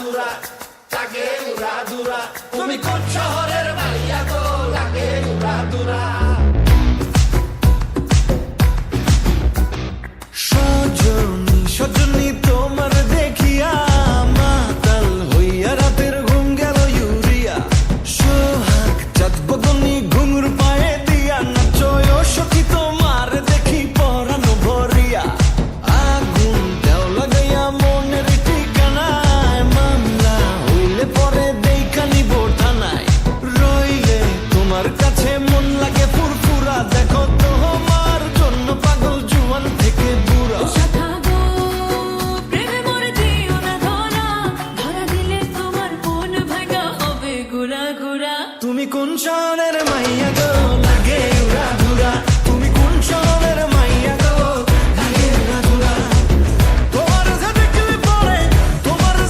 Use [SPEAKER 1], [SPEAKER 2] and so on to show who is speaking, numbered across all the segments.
[SPEAKER 1] দুরা লাগে উড়া দুরা তুমি কোন শহরের মাইয়া গো লাগে উড়া দুরা
[SPEAKER 2] সজনী সজনী তোমার দেখিয়া মাতাল হইয়া রাতের ঘুম গেল ইউরিয়া সোহাগ চাঁদ বদনী ঘুঙুর পায়ে দিয়া নাচয় সখী তোমার দেখি পরানো ভরিয়া আগুন দেও লাগাইয়া মনের ঠিকানায় মামলা হইলে পরে দেখা নিব থানায় রইলে তোমার কাছে মন লাগে ফুরফুরা দেখো তোমার জন্য পাগল জুয়ান থেকে বুড়া তুমি কোন শহরের মাইয়া গো লাগে উড়া ধুরা তুমি কোন শহরের মাইয়া গো লাগে উড়া ধুরা তোমার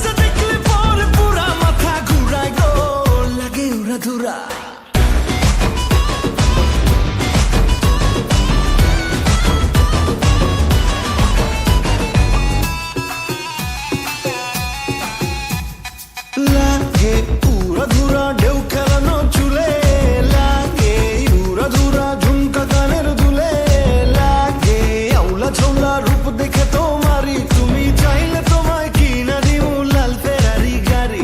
[SPEAKER 2] যে দেখলে পরে পুরা মাথা ঘুরায় গো লাগে উড়া ধুরা লাগে উড়া ধুরা ঢেউ খেলানো চুলে লাগে উড়া ধুরা ঝুমকা গানের দুলে লাগে আউলা ঝোলা রূপ দেখে তোমারই তুমি চাইলে তোমায় কিনা দিও লাল ফেরারি গাড়ি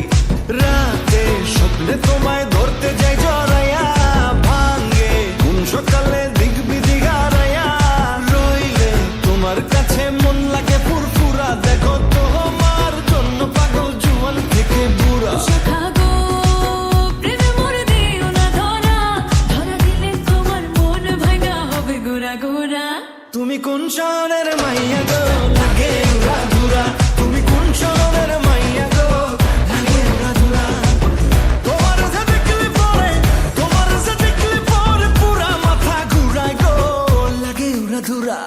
[SPEAKER 2] রাতে স্বপ্নে তোমায় ধরতে যাই জড়াইয়া ভাঙে কোন সকালে দিক বিদিক হারাইয়া রইলে তোমার কাছে মন লাগে ফুরফুরা দেখো তোমার জন্য পাগল জুয়ান থেকে বুড়া তুমি কোন শহরের মাইয়া গো লাগে উড়া ধুরা তুমি কোন শহরের মাইয়া গো লাগে উড়া ধুরা তোমার যে দেখলে পরে পুরা মাথা ঘুরায় গো লাগে উড়া ধুরা